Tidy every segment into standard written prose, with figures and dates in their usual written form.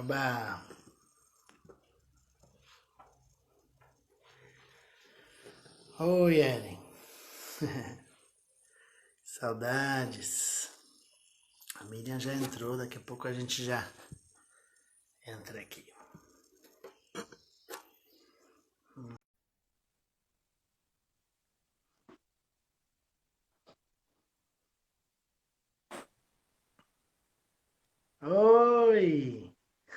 Oba! Oi, Ellen. Saudades. A Miriam já entrou, daqui a pouco a gente já entra aqui. Oi!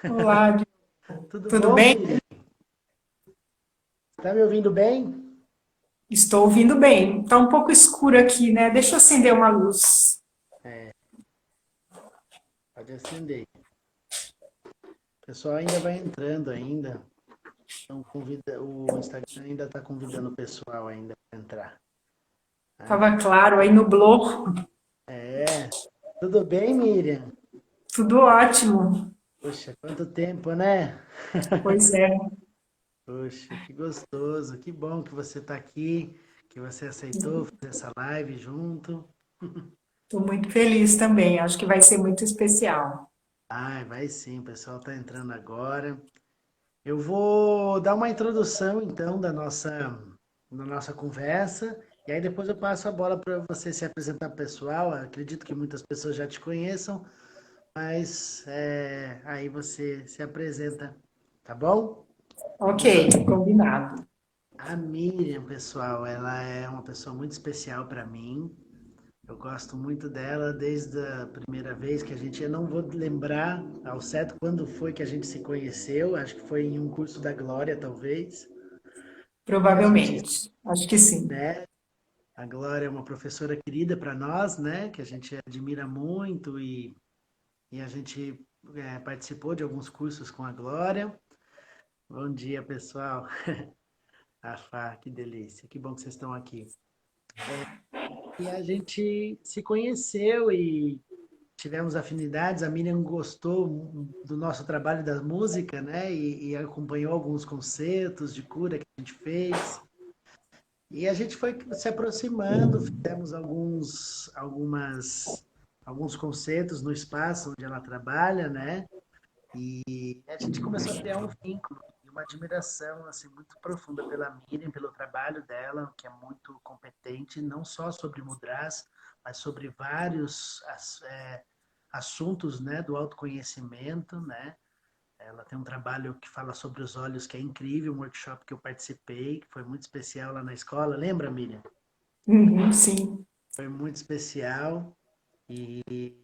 Olá, Tudo tudo bom, bem? Miriam? Tá me ouvindo bem? Estou ouvindo bem. Está um pouco escuro aqui, né? Deixa eu acender uma luz. Pode acender. O pessoal ainda vai entrando ainda. Então o Instagram ainda está convidando o pessoal ainda para entrar. Tá? Tava claro, aí nublou. É. Tudo bem, Miriam? Tudo ótimo. Poxa, quanto tempo, né? Pois é, Poxa, que gostoso, que bom que você está aqui, que você aceitou fazer essa live junto. estou muito feliz também. Acho que vai ser muito especial. Ai, vai sim, o pessoal está entrando agora. Eu vou dar uma introdução então da nossa conversa e aí depois eu passo a bola para você se apresentar pessoal. Acredito que muitas pessoas já te conheçam, mas aí você se apresenta, tá bom? Ok, combinado. A Miriam, pessoal, ela é uma pessoa muito especial para mim. Eu gosto muito dela desde a primeira vez que a gente, eu não vou lembrar ao certo quando foi que a gente se conheceu, acho que foi em um curso da Glória, talvez. Que a gente, Provavelmente. Acho que sim. né, a Glória é uma professora querida para nós, né, que a gente admira muito e a gente participou de alguns cursos com a Glória. Bom dia, pessoal. Ah, que delícia, que bom que vocês estão aqui. E a gente se conheceu e tivemos afinidades. A Miriam gostou do nosso trabalho da música, né? E acompanhou alguns concertos de cura que a gente fez. E a gente foi se aproximando, fizemos alguns concertos no espaço onde ela trabalha, né? E a gente começou a criar um vínculo e uma admiração assim muito profunda pela Miriam, pelo trabalho dela, que é muito competente, não só sobre Mudras, mas sobre vários assuntos, né, do autoconhecimento, né? Ela tem um trabalho que fala sobre os olhos, que é incrível, um workshop que eu participei, que foi muito especial lá na escola. Lembra, Miriam? Uhum, sim. Foi muito especial e,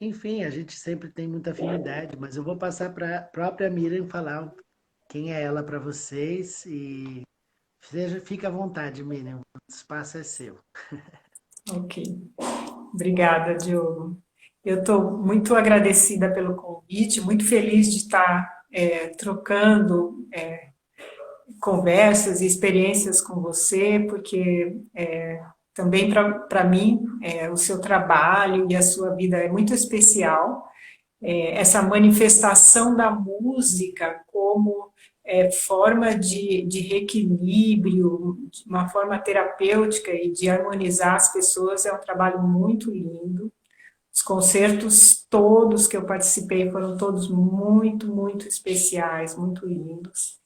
enfim, a gente sempre tem muita afinidade, mas eu vou passar para a própria Miriam falar quem é ela para vocês e fica à vontade, Miriam. O espaço é seu. Ok. Obrigada, Diogo. Eu estou muito agradecida pelo convite, muito feliz de estar trocando conversas e experiências com você, porque também para mim o seu trabalho e a sua vida é muito especial. Essa manifestação da música como forma de reequilíbrio, uma forma terapêutica e de harmonizar as pessoas é um trabalho muito lindo. Os concertos todos que eu participei foram todos muito, muito especiais, muito lindos.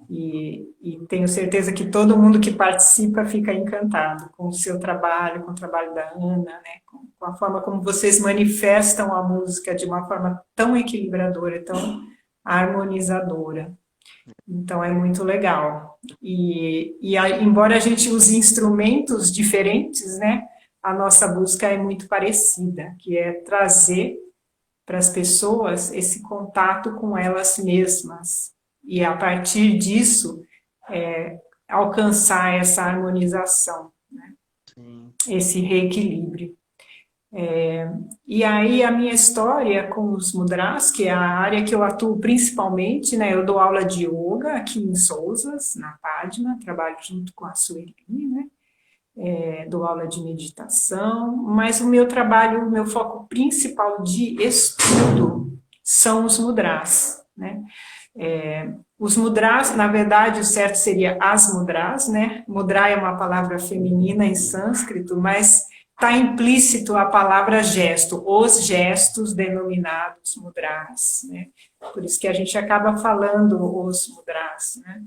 E tenho certeza que todo mundo que participa fica encantado com o seu trabalho, com o trabalho da Ana, né? Com a forma como vocês manifestam a música de uma forma tão equilibradora, tão harmonizadora. Então é muito legal. Embora a gente use instrumentos diferentes, né? A nossa busca é muito parecida, que é trazer para as pessoas esse contato com elas mesmas. E a partir disso, alcançar essa harmonização, Sim. esse reequilíbrio. E aí a minha história com os mudras, que é a área que eu atuo principalmente, né? Eu dou aula de yoga aqui em Sousas, na Padma, trabalho junto com a Sueli, né? Dou aula de meditação, mas o meu trabalho, o meu foco principal de estudo são os mudras, né? Os mudras, na verdade, o certo seria as mudras, né? Mudra é uma palavra feminina em sânscrito, mas está implícito a palavra gesto, os gestos denominados mudras, né? Por isso que a gente acaba falando os mudras, né?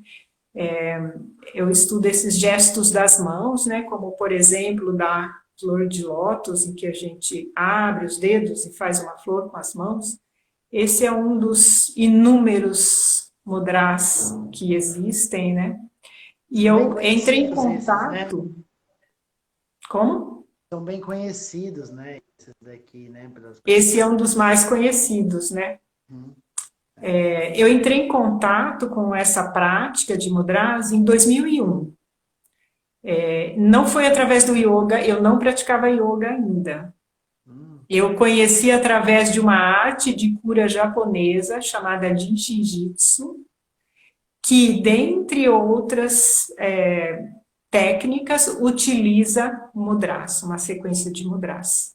Eu estudo esses gestos das mãos, né? Como, por exemplo, da flor de lótus, em que a gente abre os dedos e faz uma flor com as mãos. Esse é um dos inúmeros mudras que existem, né? E eu entrei em contato... Esses, né? Como? São bem conhecidos, né? Esses daqui, né? Esse é um dos mais conhecidos, né? Eu entrei em contato com essa prática de mudras em 2001. Não foi através do yoga, eu não praticava yoga ainda. Eu conheci através de uma arte de cura japonesa chamada Jinshin Jitsu, que, dentre outras técnicas, utiliza mudras, uma sequência de mudras.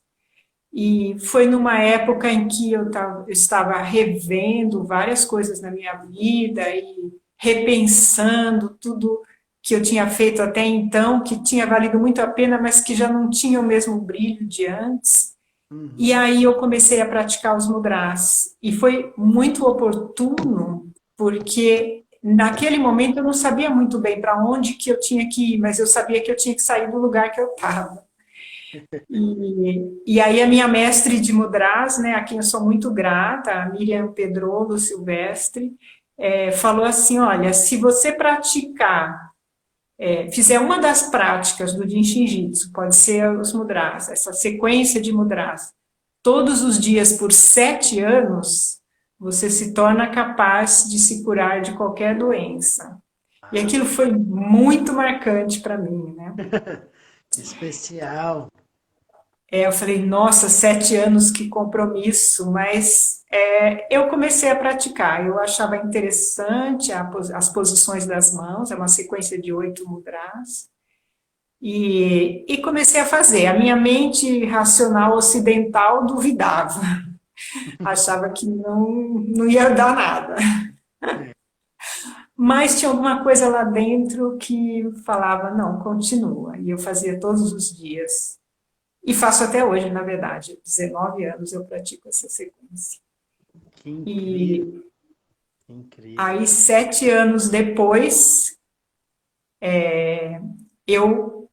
E foi numa época em que eu estava revendo várias coisas na minha vida e repensando tudo que eu tinha feito até então, que tinha valido muito a pena, mas que já não tinha o mesmo brilho de antes. E aí eu comecei a praticar os mudras. E foi muito oportuno, porque naquele momento eu não sabia muito bem para onde que eu tinha que ir, mas eu sabia que eu tinha que sair do lugar que eu estava. E aí a minha mestre de mudras, né, a quem eu sou muito grata, a Miriam Pedrolo Silvestre, falou assim, olha, se você praticar, fizer uma das práticas do Jinshin Jitsu, pode ser os mudras, essa sequência de mudras, todos os dias por 7 anos, você se torna capaz de se curar de qualquer doença. E aquilo foi muito marcante para mim, né? Especial. Eu falei, nossa, 7 anos, que compromisso, mas eu comecei a praticar, eu achava interessante as posições das mãos, é uma sequência de 8 mudras, e comecei a fazer. A minha mente racional ocidental duvidava, achava que não ia dar nada. Mas tinha alguma coisa lá dentro que falava, não, continua, e eu fazia todos os dias. E faço até hoje, na verdade. 19 anos eu pratico essa sequência. Que incrível. Que incrível. Aí, 7 anos depois, eu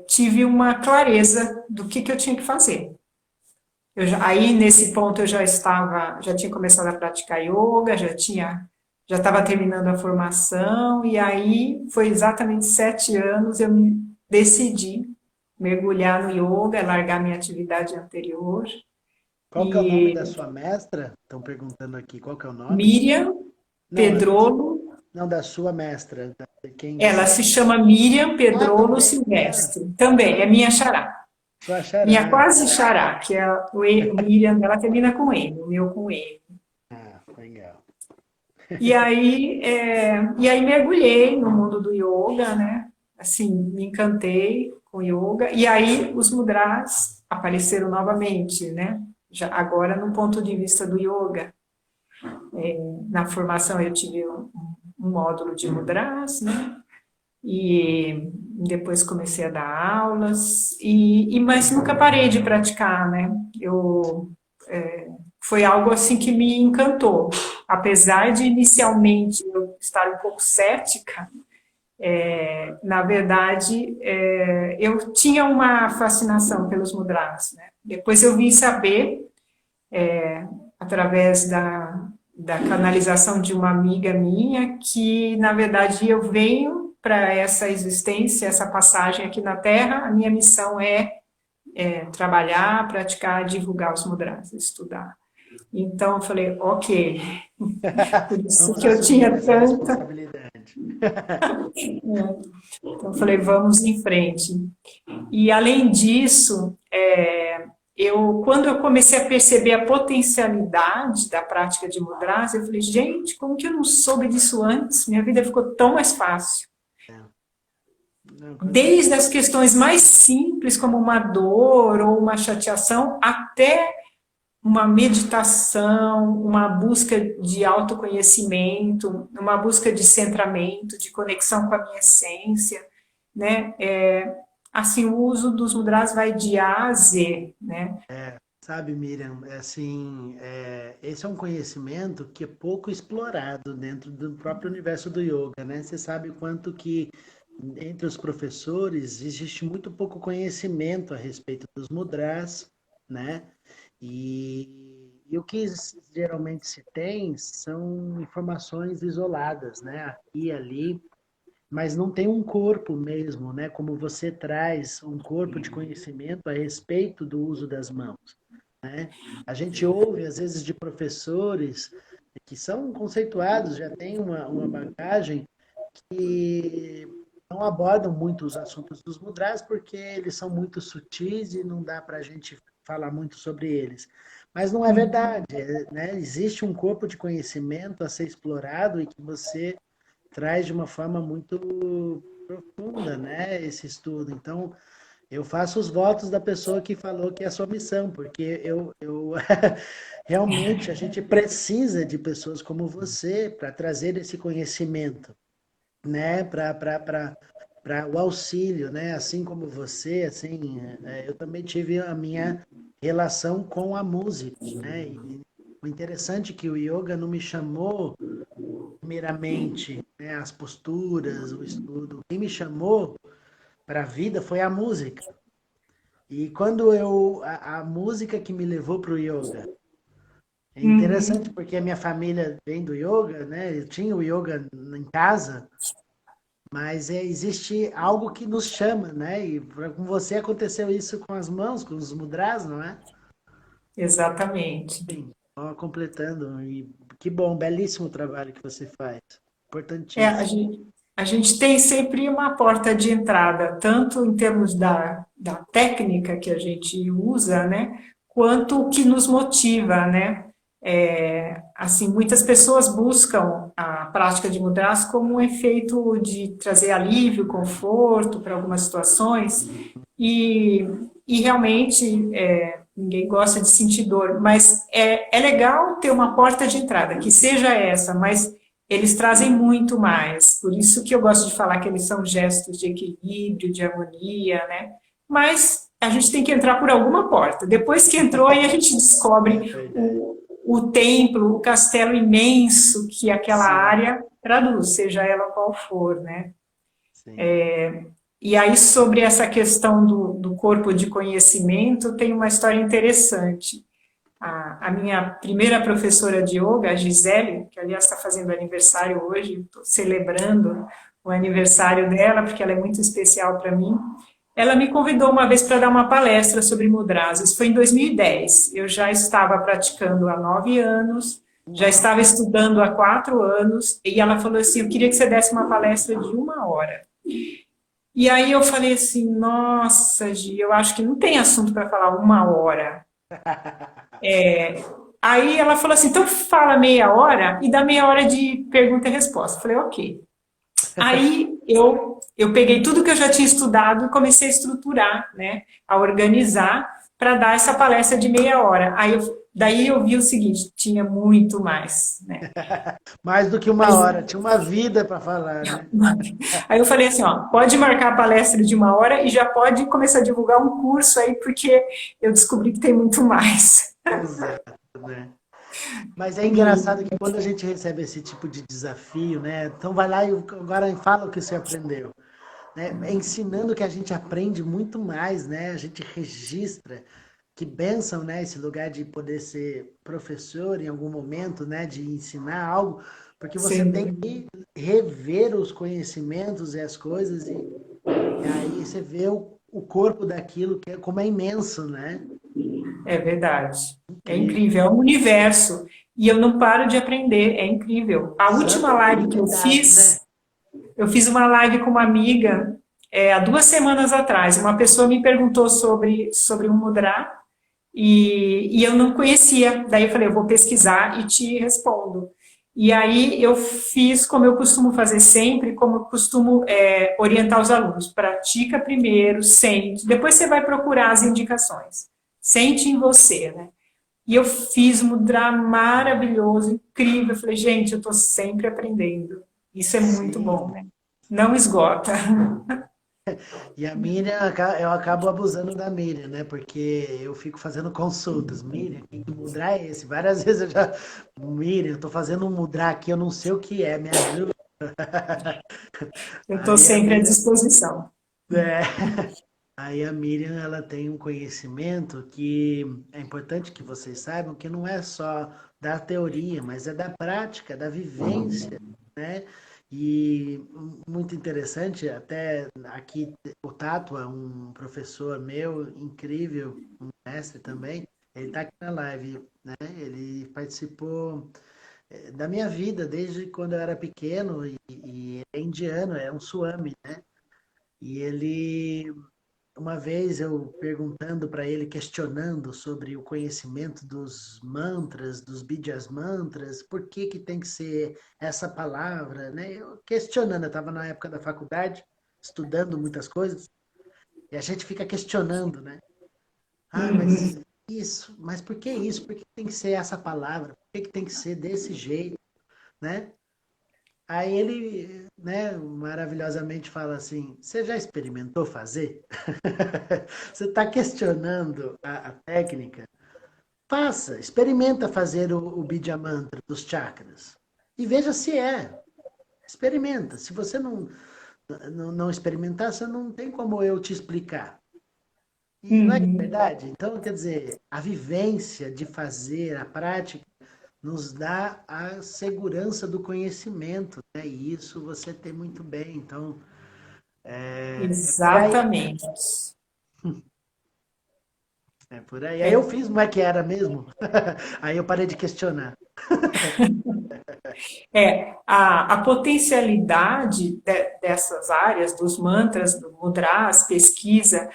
tive uma clareza do que eu tinha que fazer. Aí, nesse ponto, eu já tinha começado a praticar yoga, já estava terminando a formação, e aí, foi exatamente 7 anos, eu me decidi mergulhar no yoga, largar minha atividade anterior. Qual que é o nome da sua mestra? Estão perguntando aqui, qual que é o nome? Miriam Pedrolo. Não, da sua mestra. Ela se chama Miriam Pedrolo Silvestre. Também, é minha xará. Sua xará. Minha quase xará, que é o Miriam, ela termina com M, o meu com M. Legal. E aí mergulhei no mundo do yoga, né? Assim, me encantei com yoga, e aí os mudras apareceram novamente, né? Agora no ponto de vista do yoga. Na formação eu tive um módulo de mudras, né? E depois comecei a dar aulas, mas nunca parei de praticar, né? Foi algo assim que me encantou. Apesar de inicialmente eu estar um pouco cética, na verdade, eu tinha uma fascinação pelos mudras, né? Depois eu vim saber, através da canalização de uma amiga minha, que, na verdade, eu venho para essa existência, essa passagem aqui na Terra, a minha missão é trabalhar, praticar, divulgar os mudras, estudar. Então, eu falei, ok, por isso que eu tinha tanta... Então, eu falei, vamos em frente. E, além disso, quando eu comecei a perceber a potencialidade da prática de mudras, eu falei, gente, como que eu não soube disso antes? Minha vida ficou tão mais fácil. Desde as questões mais simples, como uma dor ou uma chateação, até uma meditação, uma busca de autoconhecimento, uma busca de centramento, de conexão com a minha essência, né? assim, o uso dos mudras vai de A a Z, né? Sabe, Miriam, é assim, esse é um conhecimento que é pouco explorado dentro do próprio universo do yoga, né? Você sabe o quanto que entre os professores existe muito pouco conhecimento a respeito dos mudras, né? E o que geralmente se tem são informações isoladas, né? Aqui e ali, mas não tem um corpo mesmo, né? Como você traz um corpo de conhecimento a respeito do uso das mãos, né? A gente ouve, às vezes, de professores que são conceituados, já têm uma bagagem que não abordam muito os assuntos dos mudras porque eles são muito sutis e não dá para a gente falar muito sobre eles. Mas não é verdade, né? Existe um corpo de conhecimento a ser explorado e que você traz de uma forma muito profunda, né, esse estudo. Então, eu faço os votos da pessoa que falou que é a sua missão, porque realmente a gente precisa de pessoas como você para trazer esse conhecimento, né, para o auxílio, né, assim como você, assim, eu também tive a minha relação com a música, né, e o interessante é que o yoga não me chamou primeiramente, né, as posturas, o estudo. Quem me chamou para a vida foi a música. E quando a música que me levou para o yoga. É interessante Uhum. porque a minha família vem do yoga, né? Eu tinha o yoga em casa, mas existe algo que nos chama, né? E com você aconteceu isso com as mãos, com os mudras, não é? Exatamente. Sim, só completando. E que bom, belíssimo trabalho que você faz. É, Importantíssimo. a gente tem sempre uma porta de entrada, tanto em termos da técnica que a gente usa, né, quanto o que nos motiva, né? Assim, muitas pessoas buscam a prática de mudras como um efeito de trazer alívio, conforto para algumas situações, e, e realmente ninguém gosta de sentir dor, mas é legal ter uma porta de entrada, que seja essa, mas eles trazem muito mais. Por isso que eu gosto de falar que eles são gestos de equilíbrio, de harmonia, né? Mas a gente tem que entrar por alguma porta. Depois que entrou, aí a gente É descobre verdade. o templo, o castelo imenso que aquela Sim, área traduz, seja ela qual for, né? sim. E aí, sobre essa questão do corpo de conhecimento, tem uma história interessante. A minha primeira professora de yoga, a Gisele, que aliás está fazendo aniversário hoje, estou celebrando o aniversário dela, porque ela é muito especial para mim. Ela me convidou uma vez para dar uma palestra sobre mudras. Isso foi em 2010. Eu já estava praticando há 9 anos, já Uau. estava estudando há 4 anos, e ela falou assim: eu queria que você desse uma palestra de 1 hora. E aí eu falei assim: nossa, Gi, eu acho que não tem assunto para falar 1 hora. Aí ela falou assim: então fala meia hora e dá meia hora de pergunta e resposta. Eu falei: ok. Aí eu peguei tudo que eu já tinha estudado e comecei a estruturar, né, a organizar para dar essa palestra de meia hora. Daí eu vi o seguinte: tinha muito mais, né? Mais do que uma Mas hora, tinha uma vida para falar, né? aí eu falei assim, ó, pode marcar a palestra de 1 hora e já pode começar a divulgar um curso aí, porque eu descobri que tem muito mais. Exato, né? Mas é engraçado E que quando a gente recebe esse tipo de desafio, né? Então vai lá e agora fala o que você aprendeu, né? É ensinando que a gente aprende muito mais, né? A gente registra. Que bênção, né? Esse lugar de poder ser professor em algum momento, né? De ensinar algo, porque você sem tem dúvida. que rever os conhecimentos e as coisas e aí você vê o corpo daquilo que é como é imenso, né? É verdade. É Incrível. incrível, é um universo. E eu não paro de aprender, é incrível. A última Santa live que infinidade, né? eu fiz uma live com uma amiga há 2 semanas atrás. Uma pessoa me perguntou sobre um mudra e eu não conhecia. Daí eu falei, eu vou pesquisar e te respondo. E aí eu fiz como eu costumo fazer sempre, como eu costumo orientar os alunos. Pratica primeiro, sente, depois você vai procurar as indicações. Sente em você, né? E eu fiz um mudra maravilhoso, incrível. Eu falei, gente, eu estou sempre aprendendo. Isso é muito bom, Sim. né? Não esgota. E a Miriam, eu acabo abusando da Miriam, né? Porque eu fico fazendo consultas. Miriam, que mudra é esse? Várias vezes eu já. Miriam, eu tô fazendo um mudra aqui, eu não sei o que é, me ajuda. Eu estou Aí a sempre à Miriam. disposição. É, aí a Miriam, ela tem um conhecimento que é importante que vocês saibam que não é só da teoria, mas é da prática, da vivência, né? E muito interessante, até aqui o Tato é um professor meu incrível, um mestre também, ele está aqui na live, né? Ele participou da minha vida desde quando eu era pequeno e é indiano, é um Swami, né? E ele uma vez eu perguntando para ele, questionando sobre o conhecimento dos mantras, dos Bidyas mantras, por que que tem que ser essa palavra, né? Eu questionando, eu estava na época da faculdade, estudando muitas coisas, e a gente fica questionando, né? Ah, mas Uhum. isso, mas por que isso? Por que tem que ser essa palavra? Por que que tem que ser desse jeito, né? Aí ele, né, maravilhosamente fala assim: Você já experimentou fazer? Você está questionando a técnica? Faça, experimenta fazer o Bidya Mantra dos chakras e veja se é. Experimenta. Se você não experimentar, você não tem como eu te explicar. E não é Uhum. verdade? Então, quer dizer, a vivência de fazer, a prática, nos dá a segurança do conhecimento, né? E isso você tem muito bem. Então, é por aí. Exatamente. É por aí. Aí eu É, fiz como é que era mesmo. Aí eu parei de questionar. a potencialidade dessas áreas, dos mantras, do mudras, pesquisa,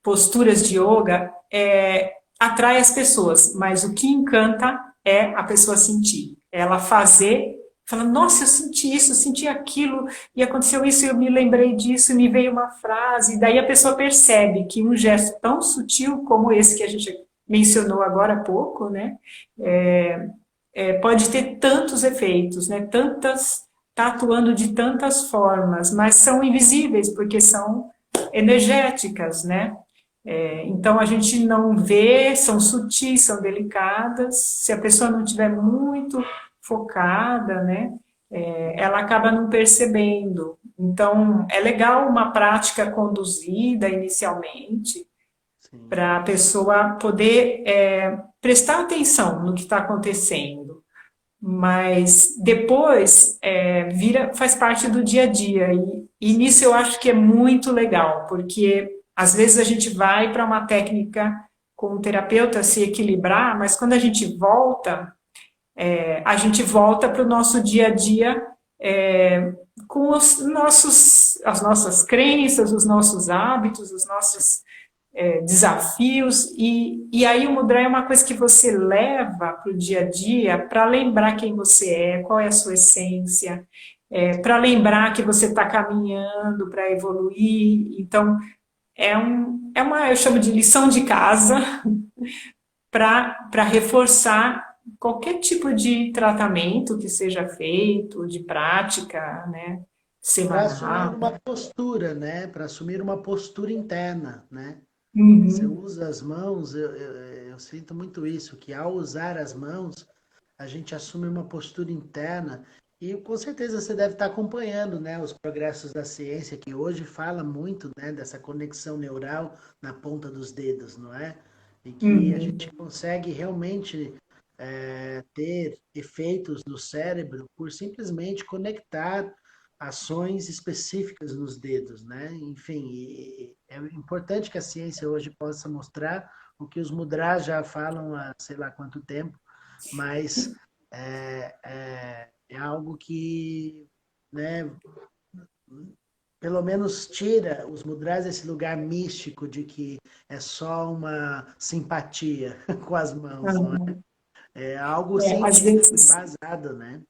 posturas de yoga, atrai as pessoas, mas o que encanta é a pessoa sentir. Ela fazer, fala, nossa, eu senti aquilo, e aconteceu isso, eu me lembrei disso, me veio uma frase, e daí a pessoa percebe que um gesto tão sutil como esse que a gente mencionou agora há pouco, né? Pode ter tantos efeitos, né? Está atuando de tantas formas, mas são invisíveis porque são energéticas, né? Então a gente não vê, são sutis, são delicadas. Se a pessoa não estiver muito focada, né? Ela acaba não percebendo. Então é legal uma prática conduzida inicialmente Sim. para a pessoa poder prestar atenção no que está acontecendo, mas depois faz parte do dia a dia e nisso eu acho que é muito legal, porque às vezes a gente vai para uma técnica com o terapeuta se equilibrar, mas quando a gente volta para o nosso dia a dia com as nossas crenças, os nossos hábitos, os nossos desafios, e aí o mudra é uma coisa que você leva para o dia a dia para lembrar quem você é, qual é a sua essência, para lembrar que você está caminhando para evoluir. Então, eu chamo de lição de casa para reforçar qualquer tipo de tratamento que seja feito, de prática, né, Para assumir semanal. uma postura, né? Para assumir uma postura interna, né? Você Uhum. usa as mãos, eu sinto muito isso, que ao usar as mãos, a gente assume uma postura interna e com certeza você deve estar acompanhando, né, os progressos da ciência, que hoje fala muito, né, dessa conexão neural na ponta dos dedos, não é? E que a Uhum. gente consegue realmente ter efeitos no cérebro por simplesmente conectar ações específicas nos dedos, né? Enfim, é importante que a ciência hoje possa mostrar o que os mudras já falam há sei lá quanto tempo, mas é algo que, né, pelo menos tira os mudras desse lugar místico de que é só uma simpatia com as mãos, não é? É algo Às científico, vezes embasado, né?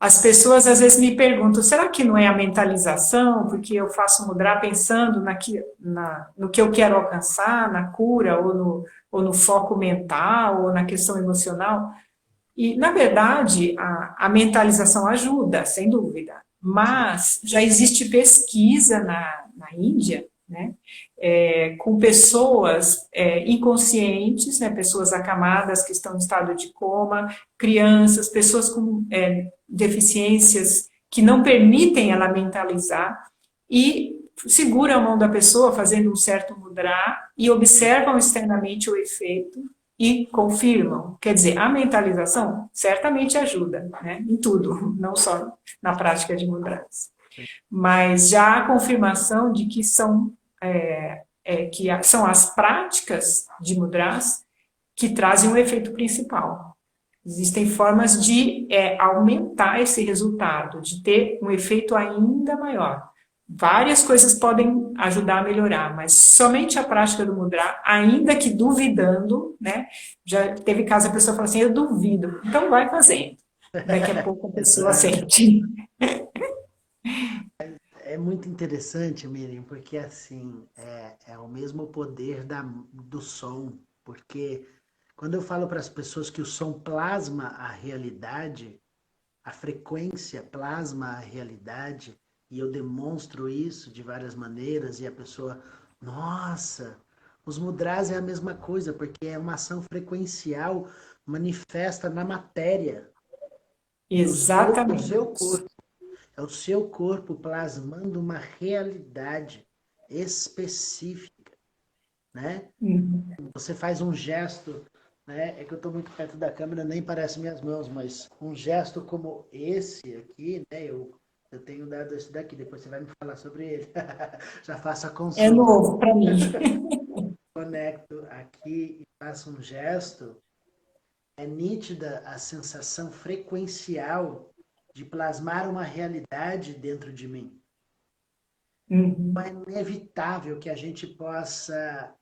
as pessoas às vezes me perguntam, será que não é a mentalização? Porque eu faço mudra pensando no que eu quero alcançar, na cura, ou no foco mental, ou na questão emocional. E, na verdade, a mentalização ajuda, sem dúvida. Sim, Mas já existe pesquisa na Índia, né, com pessoas inconscientes, né, pessoas acamadas que estão em estado de coma, crianças, pessoas com deficiências que não permitem ela mentalizar, e segura a mão da pessoa fazendo um certo mudra e observam externamente o efeito e confirmam. Quer dizer, a mentalização certamente ajuda, né, em tudo, não só na prática de mudras. Mas já a confirmação de que são as práticas de mudras que trazem o efeito principal. Existem formas de aumentar esse resultado, de ter um efeito ainda maior. Várias coisas podem ajudar a melhorar, mas somente a prática do mudra, ainda que duvidando, né? Já teve caso a pessoa fala assim, eu duvido, então vai fazendo. Daqui a pouco a pessoa sente. É muito interessante, Miriam, porque assim, é o mesmo poder do som, porque quando eu falo para as pessoas que o som plasma a realidade, a frequência plasma a realidade, e eu demonstro isso de várias maneiras, e a pessoa, nossa, os mudras é a mesma coisa, porque é uma ação frequencial manifesta na matéria, no seu Exatamente. corpo. É o seu corpo plasmando uma realidade específica, né? Uhum. Você faz um gesto, né? É que eu estou muito perto da câmera, nem parece minhas mãos, mas um gesto como esse aqui, né? Eu tenho dado esse daqui, depois você vai me falar sobre ele. Já faço a É consulta. novo para mim. Conecto aqui e faço um gesto. É nítida a sensação frequencial de plasmar uma realidade dentro de mim. Uhum. É inevitável que a gente possa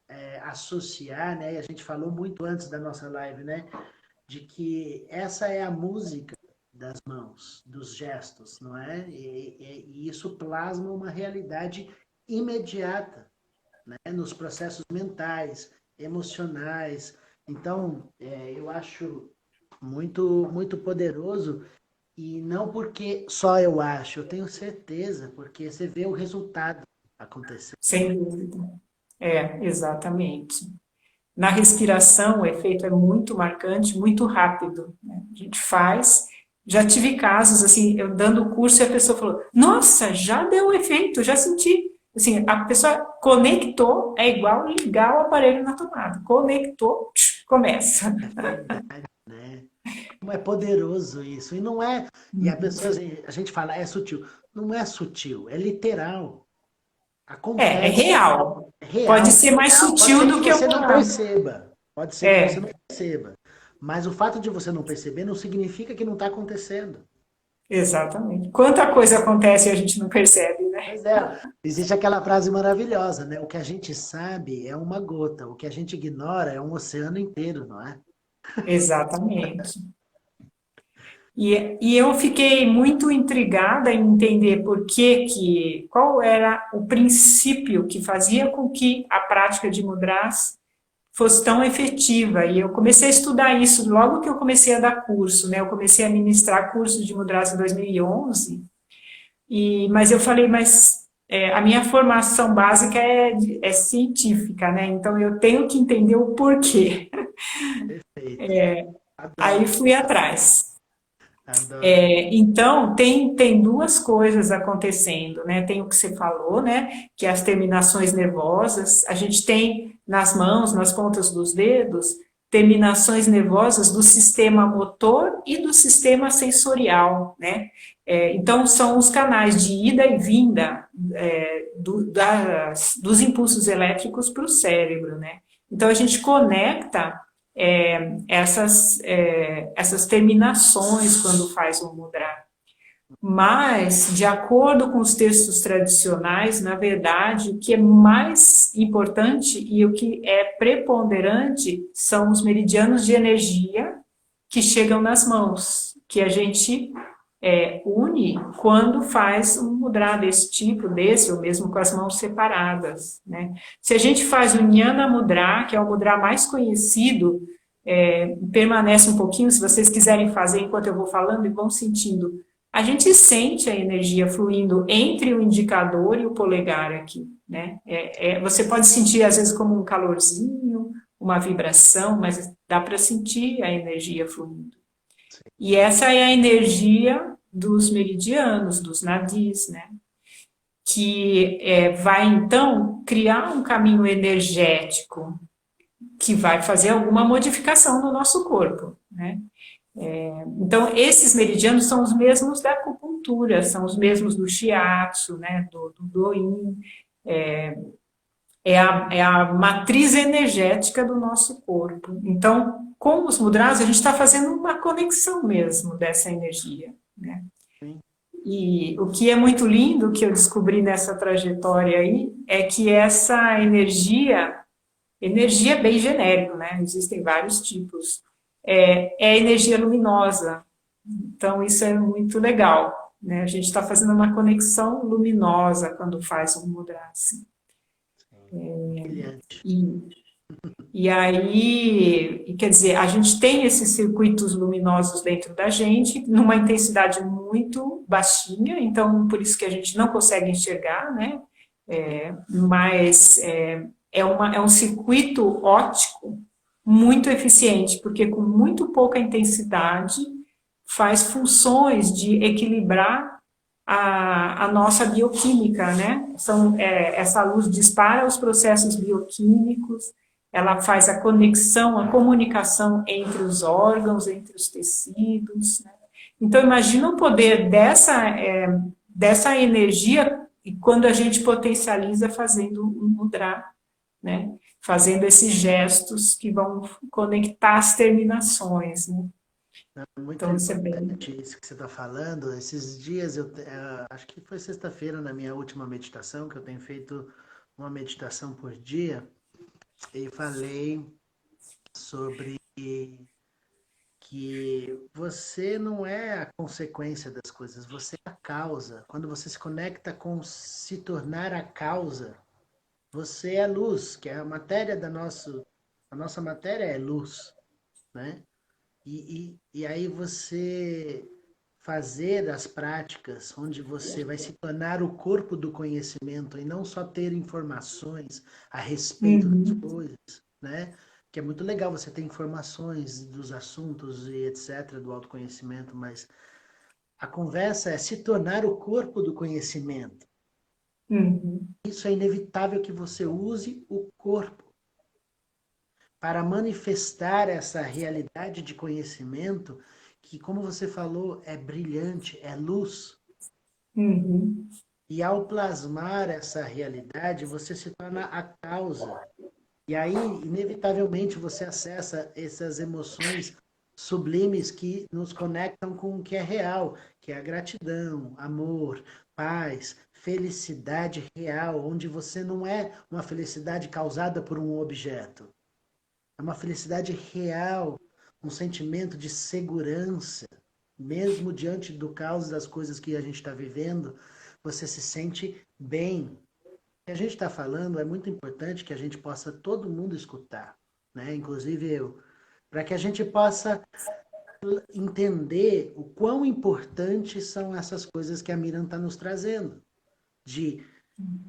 associar, né? E a gente falou muito antes da nossa live, né? De que essa é a música das mãos, dos gestos, não é? E isso plasma uma realidade imediata, né? Nos processos mentais, emocionais. Então, eu acho muito poderoso. E não porque só eu acho, eu tenho certeza, porque você vê o resultado acontecer. Sem dúvida. Exatamente. Na respiração, o efeito é muito marcante, muito rápido, né? A gente faz. Já tive casos, assim, eu dando o curso e a pessoa falou, nossa, já deu efeito, já senti. Assim, a pessoa conectou, é igual ligar o aparelho na tomada. Conectou, começa. É verdade, né? Como é poderoso isso. E não é. E a gente fala, é sutil. Não é sutil, é literal. É Acontece, real. é Pode real. ser mais Pode sutil ser que do que você não uma. perceba. Pode ser que você É, não perceba. Mas o fato de você não perceber não significa que não está acontecendo. exatamente. Quanta coisa acontece e a gente não percebe, né? Pois é, existe aquela frase maravilhosa, né? O que a gente sabe é uma gota, o que a gente ignora é um oceano inteiro, não é? Exatamente. E eu fiquei muito intrigada em entender qual era o princípio que fazia com que a prática de mudras fosse tão efetiva. E eu comecei a estudar isso logo que eu comecei a dar curso, né? Eu comecei a ministrar cursos de mudras em 2011, mas eu falei, a minha formação básica é científica, né? Então eu tenho que entender o porquê. Perfeito. Adoro, Aí fui atrás. adoro. Então, tem duas coisas acontecendo, né? Tem o que você falou, né? Que é as terminações nervosas. A gente tem nas mãos, nas pontas dos dedos, terminações nervosas do sistema motor e do sistema sensorial, né? Então, são os canais de ida e vinda dos impulsos elétricos para o cérebro, né? Então, a gente conecta essas terminações quando faz um mudra. Mas, de acordo com os textos tradicionais, na verdade, o que é mais importante e o que é preponderante são os meridianos de energia que chegam nas mãos, que a gente une quando faz um mudra desse tipo, ou mesmo com as mãos separadas, né? Se a gente faz o Jnana Mudra, que é o mudra mais conhecido, permanece um pouquinho, se vocês quiserem fazer enquanto eu vou falando, e vão sentindo a gente sente a energia fluindo entre o indicador e o polegar aqui, né? Você pode sentir, às vezes, como um calorzinho, uma vibração, mas dá para sentir a energia fluindo. E essa é a energia dos meridianos, dos nadis, né? Que vai, então, criar um caminho energético que vai fazer alguma modificação no nosso corpo, né? Então, esses meridianos são os mesmos da acupuntura, são os mesmos do shiatsu, né, do do-in, é a matriz energética do nosso corpo. Então, com os mudras, a gente está fazendo uma conexão mesmo dessa energia, né? E o que é muito lindo, que eu descobri nessa trajetória aí, é que essa energia é bem genérico, né? Existem vários tipos. É energia luminosa. Então, isso é muito legal, né? A gente está fazendo uma conexão luminosa quando faz um mudra assim. E aí, quer dizer, a gente tem esses circuitos luminosos dentro da gente, numa intensidade muito baixinha, então por isso que a gente não consegue enxergar, né? Mas é um circuito óptico muito eficiente, porque com muito pouca intensidade faz funções de equilibrar a nossa bioquímica, né? Essa luz dispara os processos bioquímicos, ela faz a conexão, a comunicação entre os órgãos, entre os tecidos, né? Então, imagina o poder dessa energia quando a gente potencializa fazendo um mudra, né? Fazendo esses gestos que vão conectar as terminações, né? Muito então, importante isso que você está falando. Esses dias, acho que foi sexta-feira, na minha última meditação, que eu tenho feito uma meditação por dia, e falei sobre que você não é a consequência das coisas, você é a causa. Quando você se conecta com se tornar a causa, você é a luz, que é a matéria a nossa matéria é luz, né? E aí você fazer as práticas onde você vai se tornar o corpo do conhecimento e não só ter informações a respeito das coisas, né? Que é muito legal você ter informações dos assuntos e etc. do autoconhecimento, mas a conversa é se tornar o corpo do conhecimento. Isso é inevitável que você use o corpo para manifestar essa realidade de conhecimento que, como você falou, é brilhante, é luz. E ao plasmar essa realidade, você se torna a causa. E aí, inevitavelmente, você acessa essas emoções sublimes que nos conectam com o que é real, que é a gratidão, amor, paz, felicidade real, onde você não é uma felicidade causada por um objeto. É uma felicidade real, um sentimento de segurança. Mesmo diante do caos das coisas que a gente está vivendo, você se sente bem. O que a gente está falando é muito importante que a gente possa todo mundo escutar, né? Inclusive eu, para que a gente possa entender o quão importantes são essas coisas que a Miriam está nos trazendo. De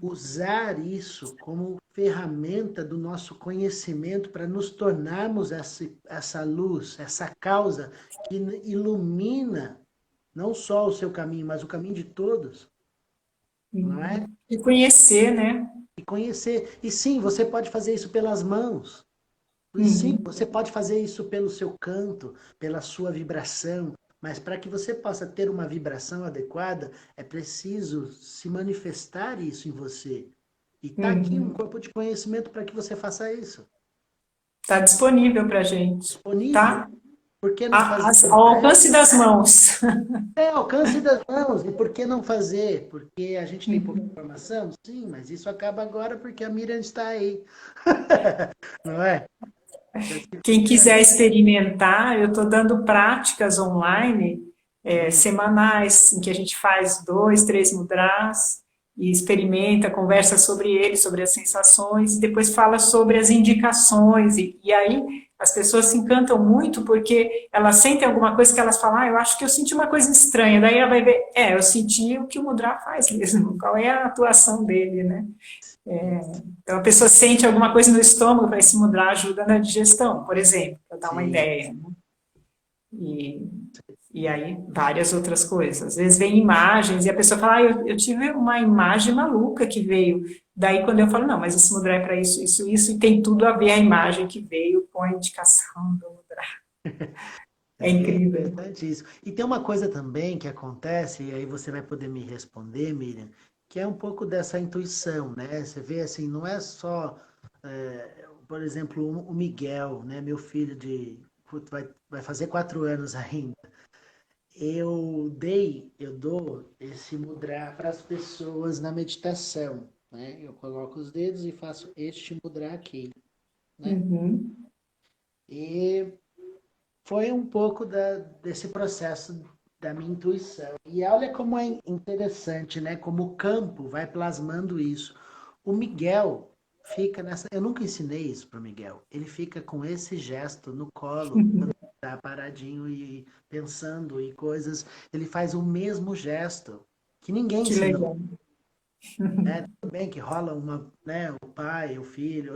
usar isso como ferramenta do nosso conhecimento para nos tornarmos essa luz, essa causa que ilumina não só o seu caminho, mas o caminho de todos. Não é? E conhecer, né? E conhecer. E sim, você pode fazer isso pelas mãos. E sim, você pode fazer isso pelo seu canto, pela sua vibração. Mas para que você possa ter uma vibração adequada, é preciso se manifestar isso em você. E está aqui um corpo de conhecimento para que você faça isso. Está disponível para a gente. Disponível. Tá? Por que não fazer? Ao alcance das mãos. Ao alcance das mãos. E por que não fazer? Porque a gente tem pouca informação? Sim, mas isso acaba agora porque a Miriam está aí. Não é? Quem quiser experimentar, eu estou dando práticas online semanais, em que a gente faz 2, 3 mudras e experimenta, conversa sobre ele, sobre as sensações, e depois fala sobre as indicações. E aí as pessoas se encantam muito porque elas sentem alguma coisa que elas falam, eu acho que eu senti uma coisa estranha. Daí ela vai ver, eu senti o que o mudra faz mesmo, qual é a atuação dele, né? Então a pessoa sente alguma coisa no estômago, esse mudra ajuda na digestão, por exemplo, para dar uma Sim. ideia, né? E aí, várias outras coisas. Às vezes vem imagens e a pessoa fala, eu tive uma imagem maluca que veio. Daí, quando eu falo, não, mas esse mudra é para isso, isso, isso, e tem tudo a ver a imagem que veio com a indicação do mudra. É incrível. Interessante isso. E tem uma coisa também que acontece, e aí você vai poder me responder, Miriam, que é um pouco dessa intuição, né? Você vê assim, não é só, por exemplo, o Miguel, né? Meu filho vai fazer 4 anos ainda. Eu dou esse mudra para as pessoas na meditação, né? Eu coloco os dedos e faço este mudra aqui, né? Uhum. E foi um pouco desse processo da minha intuição. E olha como é interessante, né? Como o campo vai plasmando isso. O Miguel fica nessa. Eu nunca ensinei isso para o Miguel. Ele fica com esse gesto no colo, quando tá paradinho e pensando e coisas. Ele faz o mesmo gesto que ninguém Que ensinou. legal. Tudo bem que rola uma, né, o pai, o filho,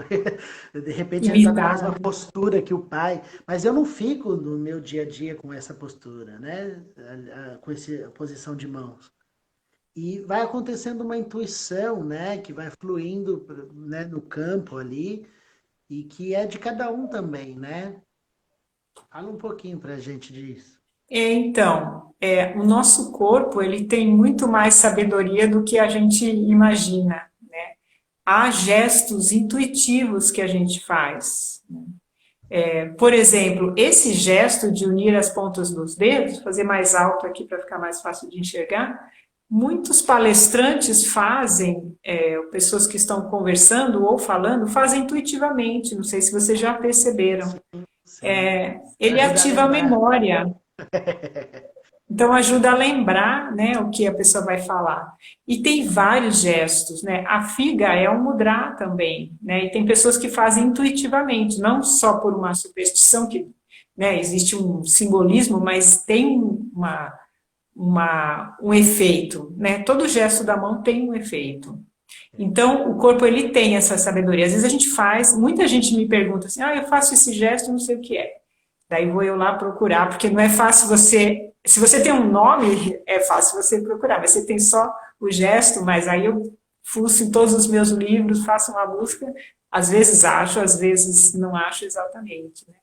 de repente ele está na Imitar. mesma postura que o pai, mas eu não fico no meu dia a dia com essa postura, né, com essa posição de mãos. E vai acontecendo uma intuição, né, que vai fluindo, né, no campo ali, e que é de cada um também, né? Fala um pouquinho pra gente disso. Então, o nosso corpo, ele tem muito mais sabedoria do que a gente imagina. Há gestos intuitivos que a gente faz. Por exemplo, esse gesto de unir as pontas dos dedos, fazer mais alto aqui para ficar mais fácil de enxergar, muitos palestrantes fazem, pessoas que estão conversando ou falando, fazem intuitivamente, não sei se vocês já perceberam. Sim. Ele Ajuda a ativa a lembrar. memória, então ajuda a lembrar, né, o que a pessoa vai falar. E tem vários gestos, né? A figa é um mudra também, né? E tem pessoas que fazem intuitivamente, não só por uma superstição que, né, existe um simbolismo, mas tem um efeito, né? Todo gesto da mão tem um efeito. Então, o corpo, ele tem essa sabedoria. Às vezes a gente faz, muita gente me pergunta assim, eu faço esse gesto, não sei o que é. Daí vou eu lá procurar, porque não é fácil se você tem um nome, é fácil você procurar, mas você tem só o gesto, mas aí eu fuço em todos os meus livros, faço uma busca, às vezes acho, às vezes não acho exatamente, né?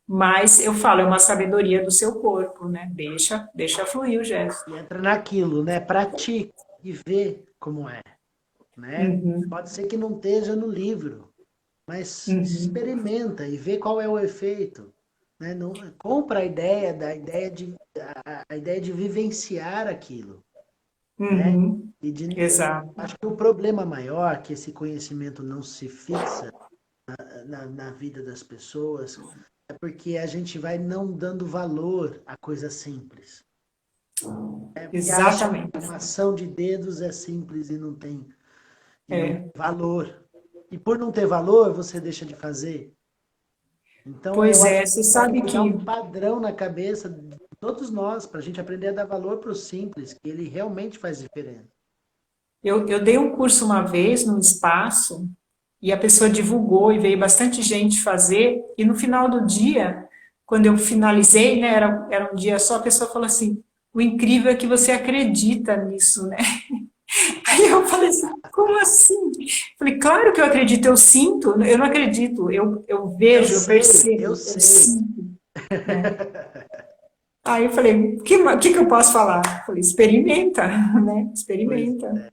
Mas eu falo, é uma sabedoria do seu corpo, né? Deixa fluir o gesto. E entra naquilo, né? Pratica e vê como é, né? Uhum, Pode ser que não esteja no livro, mas uhum, experimenta e vê qual é o efeito, né? Não, compra a ideia de vivenciar aquilo, né? uhum, E de, exato. acho que o problema maior que esse conhecimento não se fixa na vida das pessoas é porque a gente vai não dando valor a coisa simples. Porque acha que Exatamente. uma ação de dedos é simples e não tem É. valor. E por não ter valor, você deixa de fazer. Então, eu Pois acho é, que você tem que sabe criar que um padrão na cabeça de todos nós, para a gente aprender a dar valor para o simples, que ele realmente faz diferença. eu dei um curso uma vez num espaço e a pessoa divulgou e veio bastante gente fazer, e no final do dia, quando eu finalizei, né, era um dia só, a pessoa falou assim, o incrível é que você acredita nisso, né? Aí eu falei assim, como assim? Falei, claro que eu acredito, eu sinto, eu não acredito, eu Eu vejo, eu sei, eu percebo, eu sei. sinto, né? Aí eu falei, o que eu posso falar? Eu falei, experimenta, né? Pois Experimenta,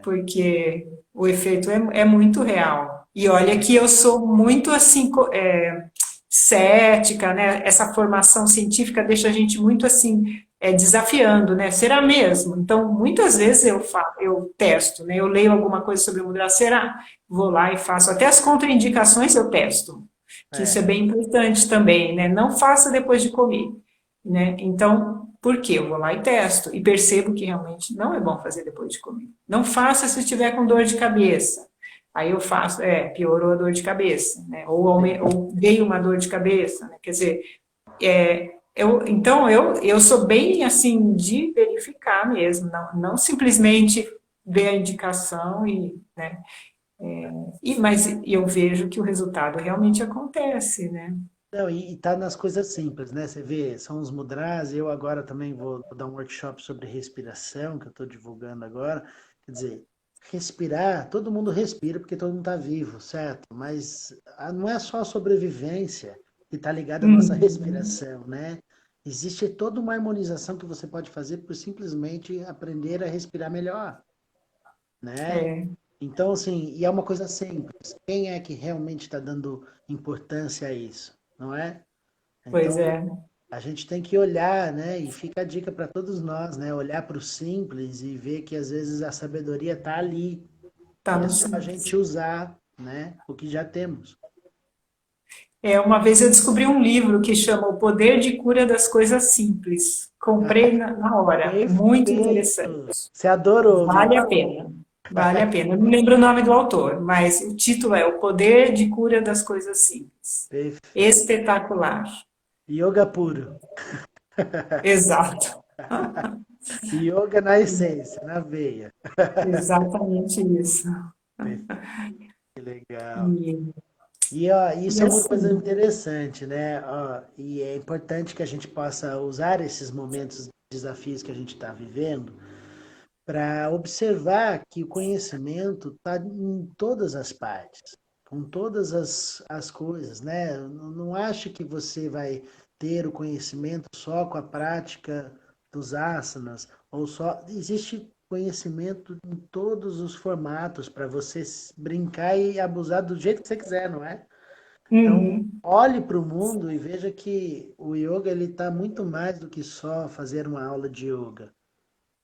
porque o efeito é muito real. E olha é. que eu sou muito assim, cética, né? Essa formação científica deixa a gente muito assim, desafiando, né? Será mesmo? Então, muitas vezes eu testo, né? Eu leio alguma coisa sobre mudar, será? Vou lá e faço. Até as contraindicações eu testo, que isso é É. bem importante também, né? Não faça depois de comer, né? Então, por quê? Eu vou lá e testo e percebo que realmente não é bom fazer depois de comer. Não faça se estiver com dor de cabeça. Aí eu faço, piorou a dor de cabeça, né? Ou veio uma dor de cabeça, né? Quer dizer, então eu sou bem assim de verificar mesmo, não simplesmente ver a indicação né? Mas eu vejo que o resultado realmente acontece, né? Não, e tá nas coisas simples, né? Você vê, são os mudras, eu agora também vou dar um workshop sobre respiração, que eu estou divulgando agora. Quer dizer, respirar, todo mundo respira porque todo mundo está vivo, certo? Mas não é só a sobrevivência que está ligada à nossa Uhum. respiração, né? Existe toda uma harmonização que você pode fazer por simplesmente aprender a respirar melhor, né? É, Então, assim, e é uma coisa simples. Quem é que realmente está dando importância a isso, não é? pois Então, é, a gente tem que olhar, né? E fica a dica para todos nós, né? Olhar para o simples e ver que às vezes a sabedoria está ali. tá E é no só a simples. gente usar, né? O que já temos. Uma vez eu descobri um livro que chama O Poder de Cura das Coisas Simples. Comprei na hora, muito interessante. Perfeito! Você adorou, Vale viu? a pena, vale a pena. Eu não lembro o nome do autor, mas o título é O Poder de Cura das Coisas Simples. Perfeito. Espetacular. Yoga puro. Exato. Yoga na essência, na veia. Exatamente isso. Perfeito, que legal. E, E ó, e isso é uma coisa assim, interessante, né? Ó, e é importante que a gente possa usar esses momentos, desafios que a gente está vivendo, para observar que o conhecimento está em todas as partes, com todas as coisas, né? Não ache que você vai ter o conhecimento só com a prática dos asanas, ou só. Existe conhecimento em todos os formatos para você brincar e abusar do jeito que você quiser, não é? Então, uhum, olhe para o mundo e veja que o yoga ele está muito mais do que só fazer uma aula de yoga.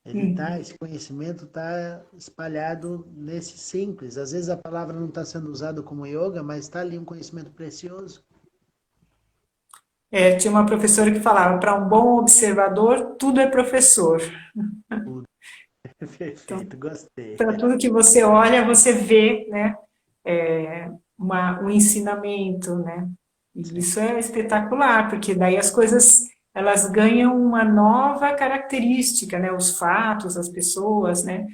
uhum. Esse conhecimento está espalhado nesse simples. Às vezes a palavra não está sendo usada como yoga, mas está ali um conhecimento precioso. Tinha uma professora que falava, para um bom observador, tudo é professor. Tudo. Então, Perfeito, gostei. para tudo que você olha, você vê, né, um ensinamento, né? E Sim, isso é espetacular, porque daí as coisas elas ganham uma nova característica, né? Os fatos, as pessoas, né?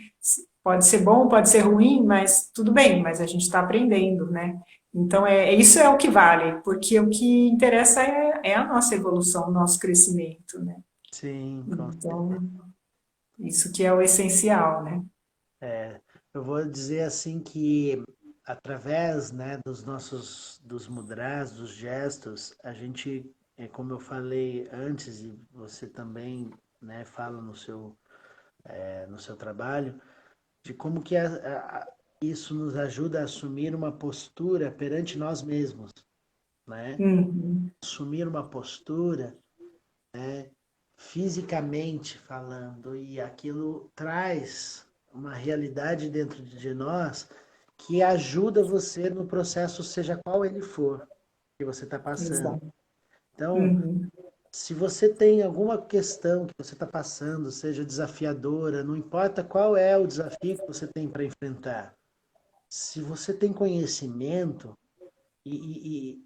Pode ser bom, pode ser ruim, mas tudo bem, mas a gente está aprendendo, né? Então, isso é o que vale, porque o que interessa é a nossa evolução, o nosso crescimento, né? sim, com Então, certeza. isso que é o essencial, né? É, eu vou dizer assim que através, né, dos mudras, dos gestos, a gente, como eu falei antes e você também, né, fala no seu trabalho, de como que isso nos ajuda a assumir uma postura perante nós mesmos, né? Uhum. Assumir uma postura fisicamente falando, e aquilo traz uma realidade dentro de nós que ajuda você no processo, seja qual ele for, que você está passando. Exato. Então, Uhum. se você tem alguma questão que você está passando, seja desafiadora, não importa qual é o desafio que você tem para enfrentar, se você tem conhecimento e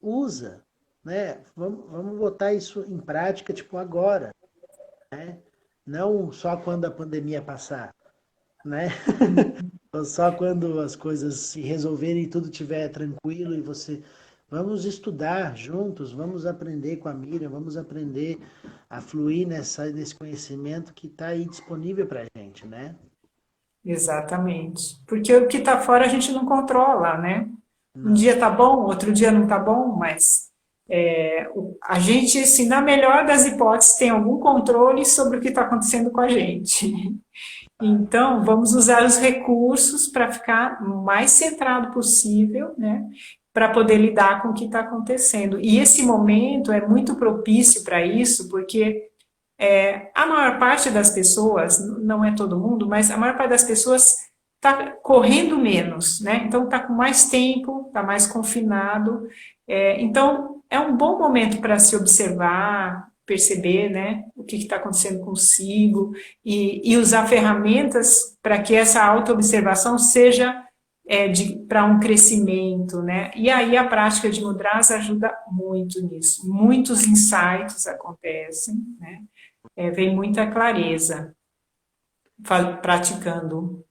usa, né? Vamos botar isso em prática, tipo, agora, né? Não só quando a pandemia passar, né? Ou só quando as coisas se resolverem e tudo estiver tranquilo e você... Vamos estudar juntos, vamos aprender com a Miriam, vamos aprender a fluir nesse conhecimento que está aí disponível para a gente, né? Exatamente. Porque o que está fora a gente não controla, né? Um Não, dia tá bom, outro dia não tá bom, mas a gente, assim, na melhor das hipóteses, tem algum controle sobre o que está acontecendo com a gente. claro. Então, vamos usar os recursos para ficar o mais centrado possível, né? Para poder lidar com o que está acontecendo. E esse momento é muito propício para isso, porque a maior parte das pessoas, não é todo mundo, mas a maior parte das pessoas está correndo menos, né? Então está com mais tempo, está mais confinado. Então é um bom momento para se observar, perceber, né, o que está acontecendo consigo e usar ferramentas para que essa autoobservação seja para um crescimento, né? E aí a prática de mudras ajuda muito nisso. Muitos insights acontecem, né? Vem muita clareza praticando.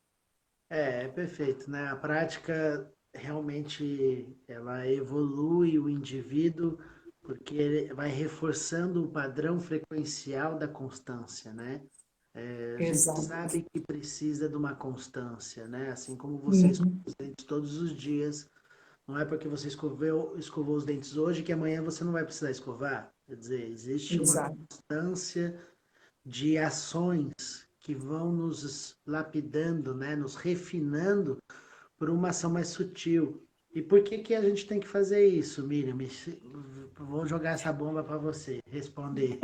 É perfeito, né? A prática realmente ela evolui o indivíduo porque ele vai reforçando o padrão frequencial da constância, né? A gente Exato. sabe que precisa de uma constância, né? Assim como você escova Uhum. os dentes todos os dias, não é porque você escovou os dentes hoje que amanhã você não vai precisar escovar. Quer dizer, existe uma Exato. constância de ações que vão nos lapidando, né? Nos refinando por uma ação mais sutil. E por que que a gente tem que fazer isso, Miriam? Vou jogar essa bomba para você responder.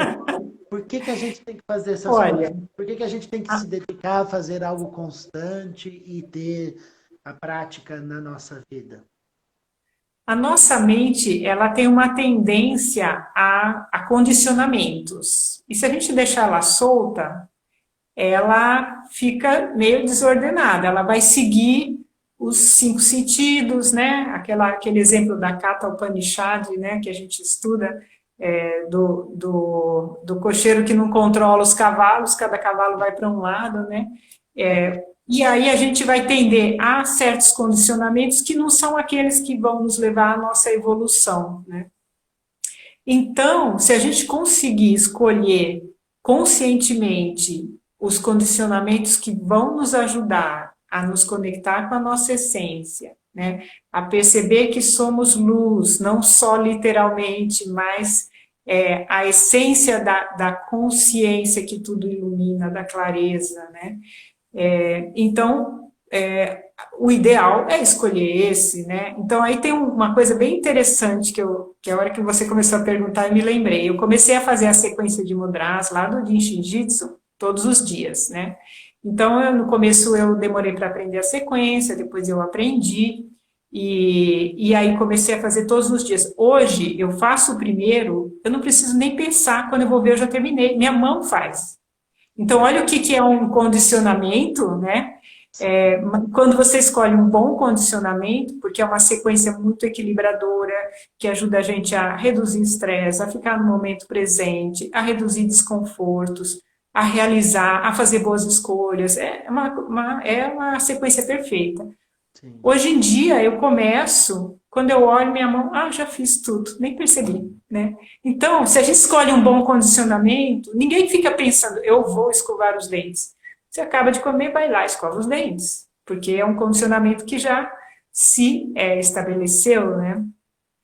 Por que que a gente tem que fazer essas coisas? Olha, Por que que a gente tem que se dedicar a fazer algo constante e ter a prática na nossa vida? a nossa mente, ela tem uma tendência a condicionamentos. E se a gente deixar ela solta, ela fica meio desordenada. Ela vai seguir os cinco sentidos, né? Aquele exemplo da Katha Upanishad, né? Que a gente estuda, do cocheiro que não controla os cavalos, cada cavalo vai para um lado, né? E aí a gente vai tender a certos condicionamentos que não são aqueles que vão nos levar à nossa evolução, né? Então, se a gente conseguir escolher conscientemente os condicionamentos que vão nos ajudar a nos conectar com a nossa essência, né? A perceber que somos luz, não só literalmente, mas a essência da consciência que tudo ilumina, da clareza, né? Então, o ideal é escolher esse, né? Então, aí tem uma coisa bem interessante que a hora que você começou a perguntar, eu me lembrei. Eu comecei a fazer a sequência de mudras lá do Jinshin Jitsu todos os dias, né? Então, no começo eu demorei para aprender a sequência, depois eu aprendi, e aí comecei a fazer todos os dias. Hoje, eu faço o primeiro, eu não preciso nem pensar, quando eu vou ver, eu já terminei. Minha mão faz. Então, olha o que é um condicionamento, né? Quando você escolhe um bom condicionamento, porque é uma sequência muito equilibradora, que ajuda a gente a reduzir estresse, a ficar no momento presente, a reduzir desconfortos, a realizar, a fazer boas escolhas, é uma sequência perfeita. Sim. Hoje em dia, eu começo, quando eu olho minha mão, já fiz tudo, nem percebi, né? Então, se a gente escolhe um bom condicionamento, ninguém fica pensando, eu vou escovar os dentes. Você acaba de comer, vai lá, escova os dentes, porque é um condicionamento que já se estabeleceu, né?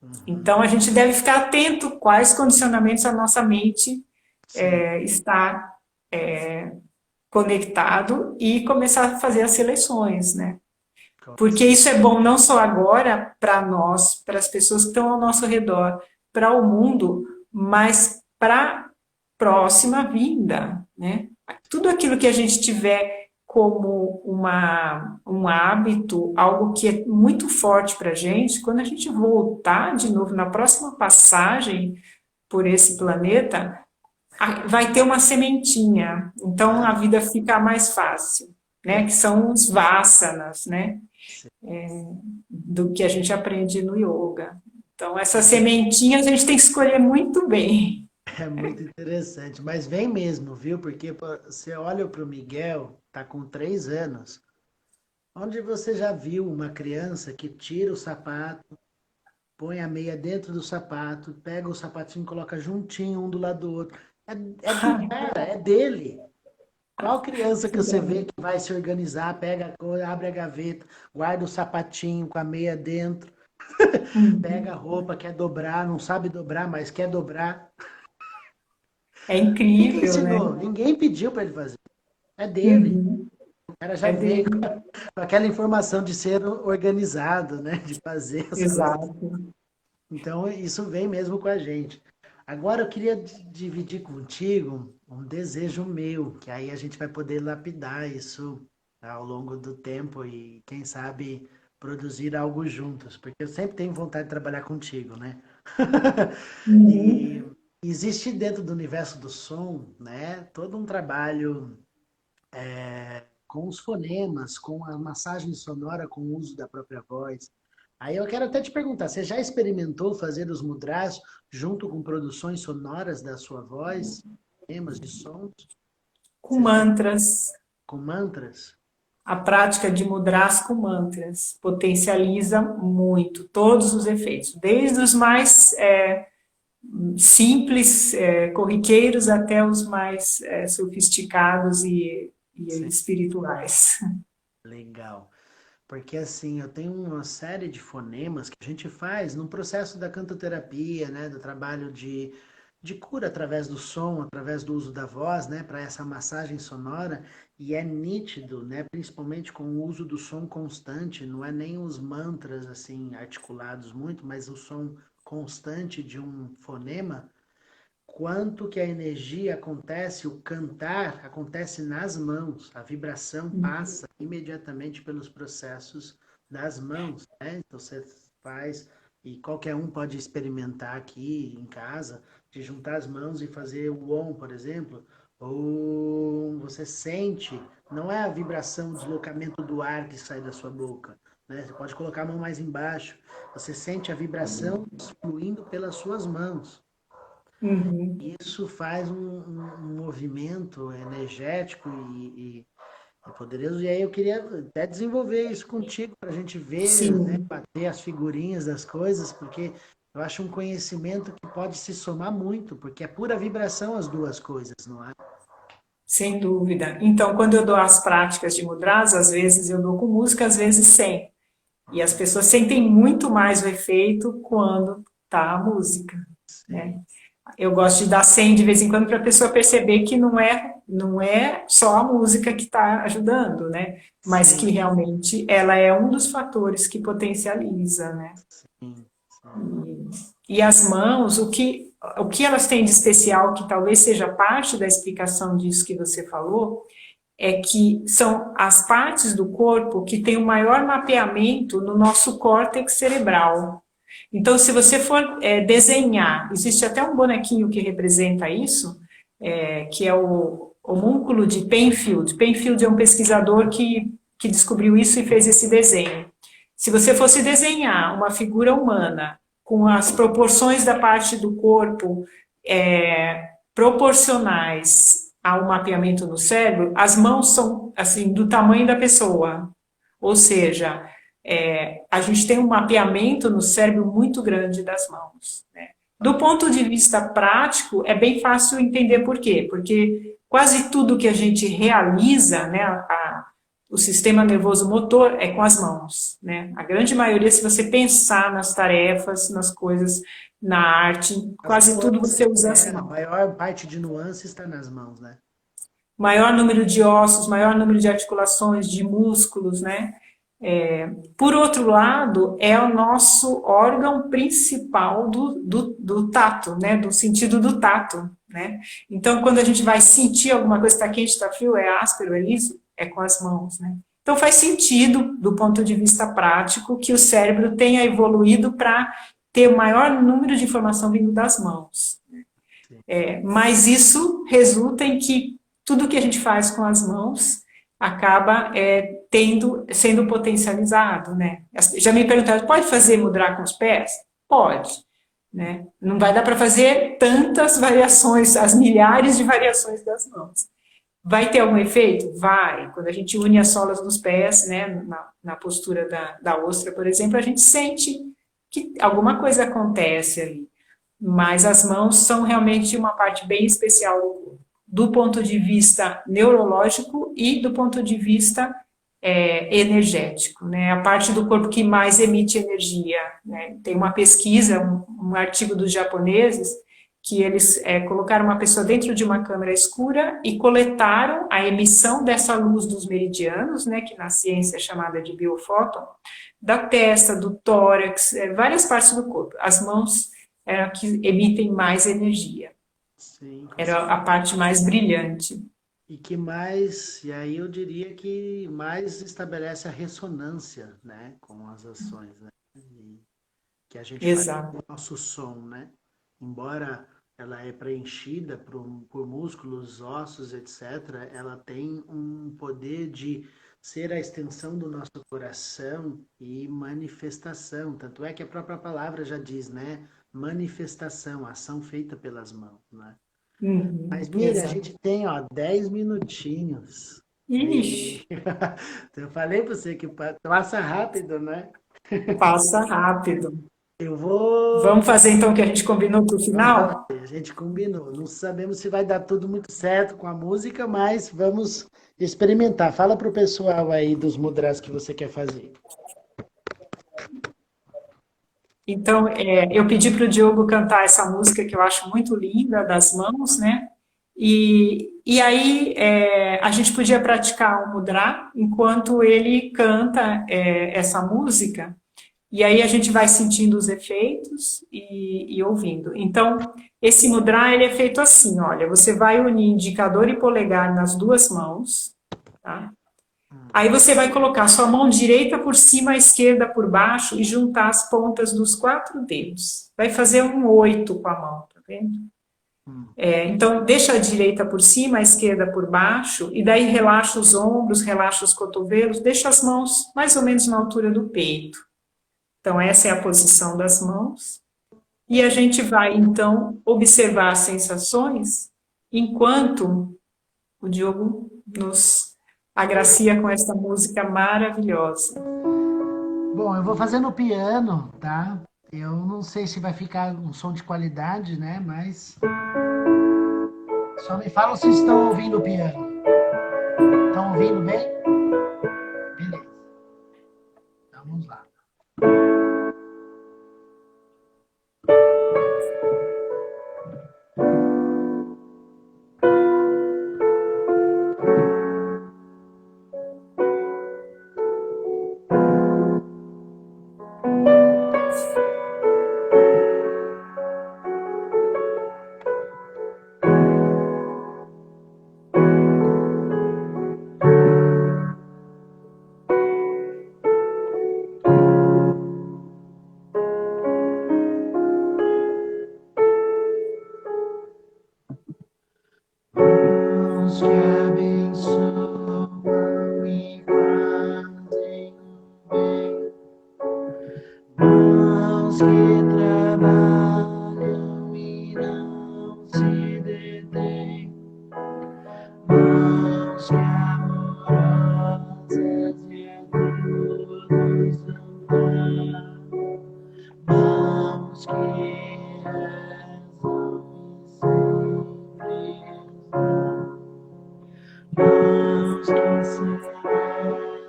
Uhum. Então, a gente deve ficar atento quais condicionamentos a nossa mente Sim. está conectado e começar a fazer as seleções, né? Com Porque certeza. isso é bom não só agora para nós, para as pessoas que estão ao nosso redor, para o mundo, mas para a próxima vinda, né? Tudo aquilo que a gente tiver como um hábito, algo que é muito forte para a gente, quando a gente voltar de novo na próxima passagem por esse planeta, vai ter uma sementinha, então a Ah, vida fica mais fácil, né? Que são os vasanas, né? sim. Do que a gente aprende no yoga. Então, essas É, sementinhas a gente tem que escolher muito bem. é muito interessante, mas vem mesmo, viu? Porque pô, você olha para o Miguel, tá com 3 anos. Onde você já viu uma criança que tira o sapato, põe a meia dentro do sapato, pega o sapatinho e coloca juntinho um do lado do outro? É do cara, é dele. Qual criança que você vê que vai se organizar, pega a coisa, abre a gaveta, guarda o sapatinho com a meia dentro, pega a roupa, quer dobrar, não sabe dobrar, mas quer dobrar? É Quem que incrível, né? ensinou? Ninguém pediu para ele fazer. É dele. Uhum. O cara já É veio dele. com aquela informação de ser organizado, né? De fazer as coisas. Exato. Então, isso vem mesmo com a gente. Agora, eu queria dividir contigo um desejo meu, que aí a gente vai poder lapidar isso ao longo do tempo e, quem sabe, produzir algo juntos, porque eu sempre tenho vontade de trabalhar contigo, né? E Uhum. existe dentro do universo do som, né, todo um trabalho com os fonemas, com a massagem sonora, com o uso da própria voz. Aí eu quero até te perguntar, você já experimentou fazer os mudras junto com produções sonoras da sua voz, temas de sons? Com Você experimentou mantras, com mantras? a prática de mudras com mantras potencializa muito todos os efeitos, desde os mais simples, corriqueiros, até os mais sofisticados e Sim, espirituais. legal. Porque assim, eu tenho uma série de fonemas que a gente faz no processo da cantoterapia, né, do trabalho de cura através do som, através do uso da voz, né, para essa massagem sonora, e é nítido, né, principalmente com o uso do som constante, não é nem os mantras assim articulados muito, mas o som constante de um fonema, quanto que a energia acontece, o cantar acontece nas mãos, a vibração passa imediatamente pelos processos das mãos, né? Então você faz, e qualquer um pode experimentar aqui em casa, de juntar as mãos e fazer o Om, por exemplo, ou você sente, não é a vibração, o deslocamento do ar que sai da sua boca, né? Você pode colocar a mão mais embaixo, você sente a vibração fluindo pelas suas mãos. Uhum. Isso faz um movimento energético e poderoso. E aí eu queria até desenvolver isso contigo para a gente ver, né, Sim, bater as figurinhas das coisas, porque eu acho um conhecimento que pode se somar muito, porque é pura vibração as duas coisas, não é? sem dúvida. Então, quando eu dou as práticas de mudras, às vezes eu dou com música, às vezes sem. E as pessoas sentem muito mais o efeito quando tá a música, né? Sim, Eu gosto de dar 100 de vez em quando para a pessoa perceber que não é só a música que está ajudando, né? Mas sim, que realmente ela é um dos fatores que potencializa, né? sim, sim. E as mãos, o que elas têm de especial, que talvez seja parte da explicação disso que você falou, é que são as partes do corpo que têm o maior mapeamento no nosso córtex cerebral. Então, se você for desenhar, existe até um bonequinho que representa isso, que é o homúnculo de Penfield. Penfield é um pesquisador que descobriu isso e fez esse desenho. Se você fosse desenhar uma figura humana com as proporções da parte do corpo proporcionais ao mapeamento no cérebro, as mãos são assim do tamanho da pessoa. Ou seja, a gente tem um mapeamento no cérebro muito grande das mãos, né? Do ponto de vista prático, é bem fácil entender por quê. Porque quase tudo que a gente realiza, né, o sistema nervoso motor é com as mãos, né? A grande maioria, se você pensar nas tarefas, nas coisas, na arte, As quase tudo nuances, você usa as né? A mãos. maior parte de nuances está nas mãos, né? Maior número de ossos, maior número de articulações, de músculos, né? Por outro lado, é o nosso órgão principal do tato, né? Do sentido do tato, né? Então, quando a gente vai sentir alguma coisa, está quente, está frio, é áspero, é liso, é com as mãos, né? Então, faz sentido, do ponto de vista prático, que o cérebro tenha evoluído para ter o maior número de informação vindo das mãos. Sim. Mas isso resulta em que tudo que a gente faz com as mãos acaba sendo potencializado, né? Já me perguntaram, pode fazer mudar com os pés? Pode, né? Não vai dar para fazer tantas variações, as milhares de variações das mãos. Vai ter algum efeito? Vai. Quando a gente une as solas dos pés, né, na postura da ostra, por exemplo, a gente sente que alguma coisa acontece ali. Mas as mãos são realmente uma parte bem especial do corpo, do ponto de vista neurológico e do ponto de vista energético, né? A parte do corpo que mais emite energia, né? Tem uma pesquisa, um artigo dos japoneses, que eles colocaram uma pessoa dentro de uma câmara escura e coletaram a emissão dessa luz dos meridianos, né? Que na ciência é chamada de biofóton, da testa, do tórax, várias partes do corpo. As mãos eram a que emitem mais energia. Sim, com Era certeza. a parte mais brilhante. E que mais, e aí eu diria que mais estabelece a ressonância, né, com as ações, né, que a gente faz com Exato. o nosso som, né? Embora ela é preenchida por músculos, ossos, etc., ela tem um poder de ser a extensão do nosso coração e manifestação. Tanto é que a própria palavra já diz, né? Manifestação, ação feita pelas mãos, né? Mas, Miriam, a Exato. gente tem, ó, 10 minutinhos. Ixi, E eu falei para você que passa rápido, né? passa rápido. Eu vou. Vamos fazer então o que a gente combinou para o Vamos fazer, final? a gente combinou. Não sabemos se vai dar tudo muito certo com a música, mas vamos experimentar. Fala pro pessoal aí dos mudras que você quer fazer. Então, eu pedi para o Diogo cantar essa música que eu acho muito linda, das mãos, né? E aí a gente podia praticar o mudra enquanto ele canta essa música, e aí a gente vai sentindo os efeitos e ouvindo. Então, esse mudra ele é feito assim, olha, você vai unir indicador e polegar nas duas mãos, tá? Aí você vai colocar sua mão direita por cima, a esquerda por baixo e juntar as pontas dos 4 dedos. Vai fazer um 8 com a mão, tá vendo? Então, deixa a direita por cima, a esquerda por baixo, e daí relaxa os ombros, relaxa os cotovelos, deixa as mãos mais ou menos na altura do peito. Então, essa é a posição das mãos. E a gente vai, então, observar as sensações enquanto o Diogo nos agracia com essa música maravilhosa. Bom, eu vou fazer no piano, tá? Eu não sei se vai ficar um som de qualidade, né? Mas só me falam se estão ouvindo o piano. Estão ouvindo bem? Beleza. Então, vamos lá. Mãos que abençoam e fazem o bem. Mãos que trabalham e não se detêm. Mãos que amorosas e a todos amparam. Mãos que rezam e sempre rezam. Mãos que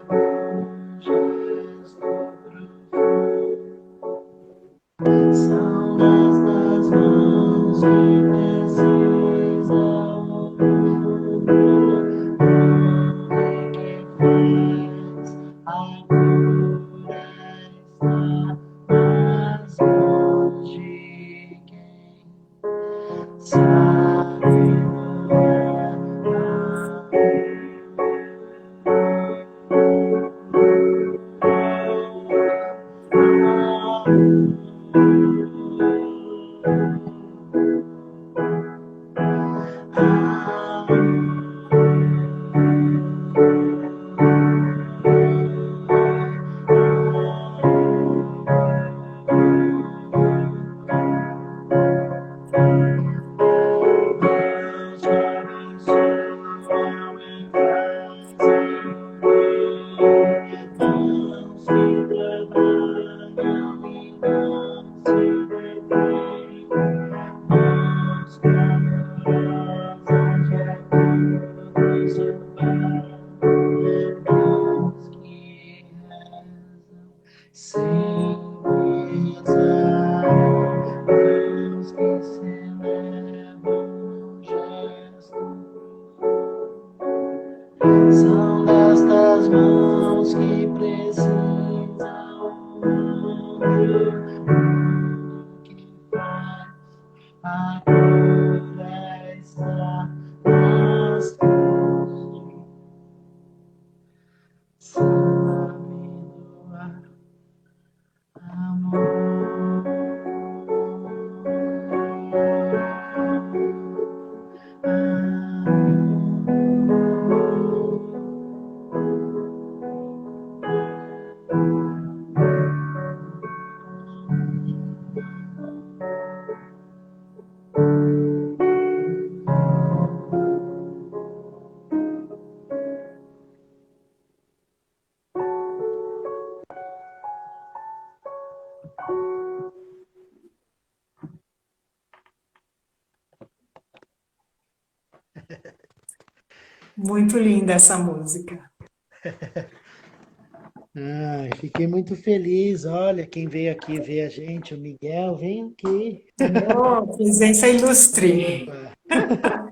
celebram um gesto profundo. São estas mãos que precisam o mundo, onde que faz a cura está nas mãos de quem sabe sem pesar, mãos que celebram um gesto profundo. São destas mãos que precisam o mundo que faz a cura está nas mãos. Sabe doar Muito linda essa música. Ai, fiquei muito feliz. Olha, quem veio aqui ver a gente, o Miguel, vem aqui. Oh, presença ilustre. Opa.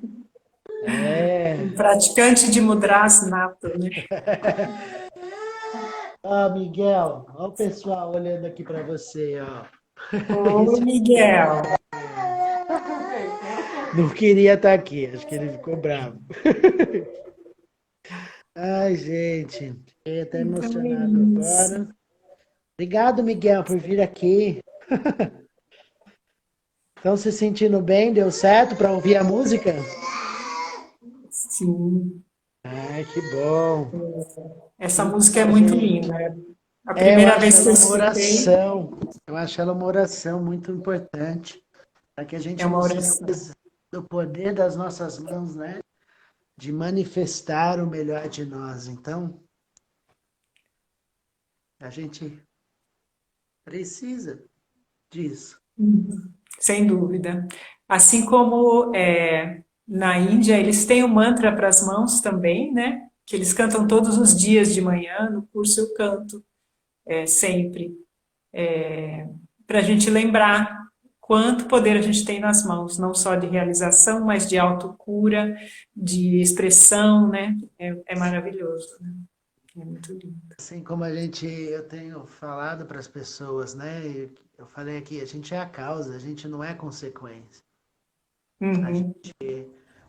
É. Um praticante de mudras nato, né? Ó, Miguel, ó o pessoal olhando aqui para você, ó. Ô, Esse Miguel. não queria estar aqui, acho que ele ficou bravo. Ai, gente, fiquei até Então é emocionado isso. agora. Obrigado, Miguel, por vir aqui. Estão se sentindo bem? Deu certo para ouvir a música? Sim, Ai, que bom. essa música é Então, muito gente, linda. A eu primeira acho vez que eu ela uma escutei, oração. Eu acho ela uma oração muito importante para que a é gente uma não se oração. esqueça do poder das nossas mãos, né? De manifestar o melhor de nós. Então, a gente precisa disso. Sem dúvida. Assim como na Índia, eles têm o mantra para as mãos também, né? Que eles cantam todos os dias de manhã, no curso eu canto sempre, para a gente lembrar quanto poder a gente tem nas mãos, não só de realização, mas de autocura, de expressão, né? É maravilhoso, né? É muito lindo. Assim como eu tenho falado para as pessoas, né? Eu falei aqui, a gente é a causa, a gente não é a consequência. A Uhum. gente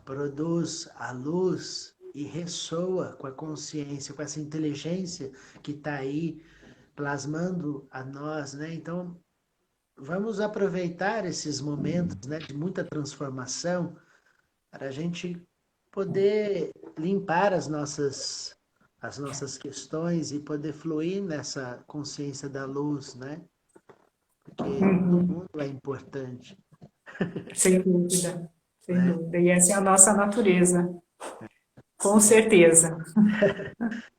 produz a luz e ressoa com a consciência, com essa inteligência que está aí plasmando a nós, né? Então, vamos aproveitar esses momentos, né, de muita transformação para a gente poder limpar as nossas questões e poder fluir nessa consciência da luz, né? Porque todo Uhum. mundo é importante, Sem dúvida, sem né? dúvida. E essa é a nossa natureza, com certeza.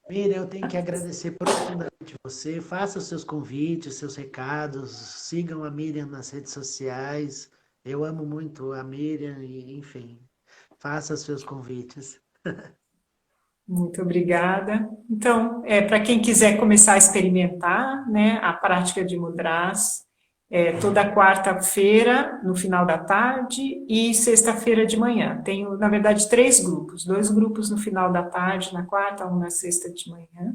Miriam, eu tenho que agradecer profundamente você. Faça os seus convites, seus recados, sigam a Miriam nas redes sociais. Eu amo muito a Miriam e, enfim, faça os seus convites. Muito obrigada. Então, para quem quiser começar a experimentar, né, a prática de mudras, toda quarta-feira, no final da tarde, e sexta-feira de manhã. Tenho, na verdade, três grupos: dois grupos no final da tarde, na quarta, um na sexta de manhã.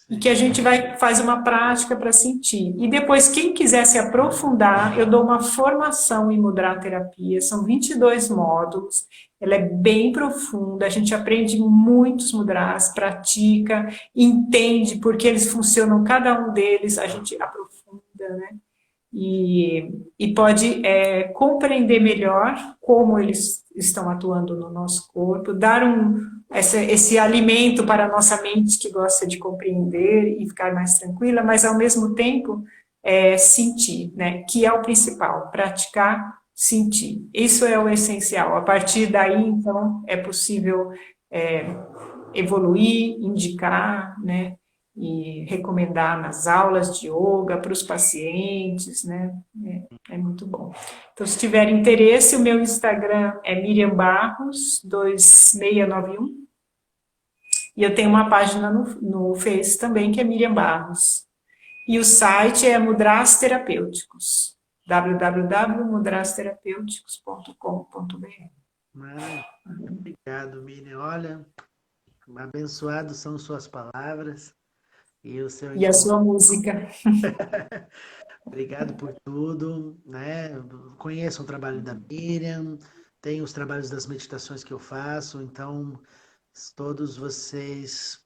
E que a Sim. gente vai faz uma prática para sentir. E depois, quem quiser se aprofundar, eu dou uma formação em mudra terapia, são 22 módulos, ela é bem profunda, a gente aprende muitos mudras, pratica, entende porque eles funcionam, cada um deles, a gente aprofunda, né? E pode compreender melhor como eles estão atuando no nosso corpo, dar esse alimento para a nossa mente que gosta de compreender e ficar mais tranquila, mas ao mesmo tempo sentir, né? Que é o principal, praticar, sentir. Isso é o essencial. A partir daí, então, é possível é, evoluir, indicar, né? E recomendar nas aulas de yoga para os pacientes, né? É muito bom. Então, se tiver interesse, o meu Instagram é Miriam Barros 2691 e eu tenho uma página no Face também que é Miriam Barros. E o site é Mudras Terapêuticos, www.mudrasterapeuticos.com.br. Maravilha. Obrigado, Miriam. Olha, abençoados são suas palavras e o seu E a encontro. sua música. Obrigado por tudo, né? Conheçam o trabalho da Miriam, tem os trabalhos das meditações que eu faço, então todos vocês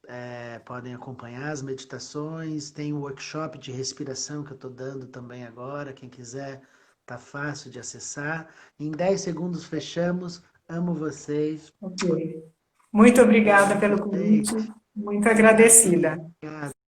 podem acompanhar as meditações, tem o workshop de respiração que eu estou dando também agora, quem quiser, tá fácil de acessar. Em 10 segundos fechamos, amo vocês, Ok. Muito beijo obrigada em pelo vocês. convite, muito Obrigado, agradecida. Miriam.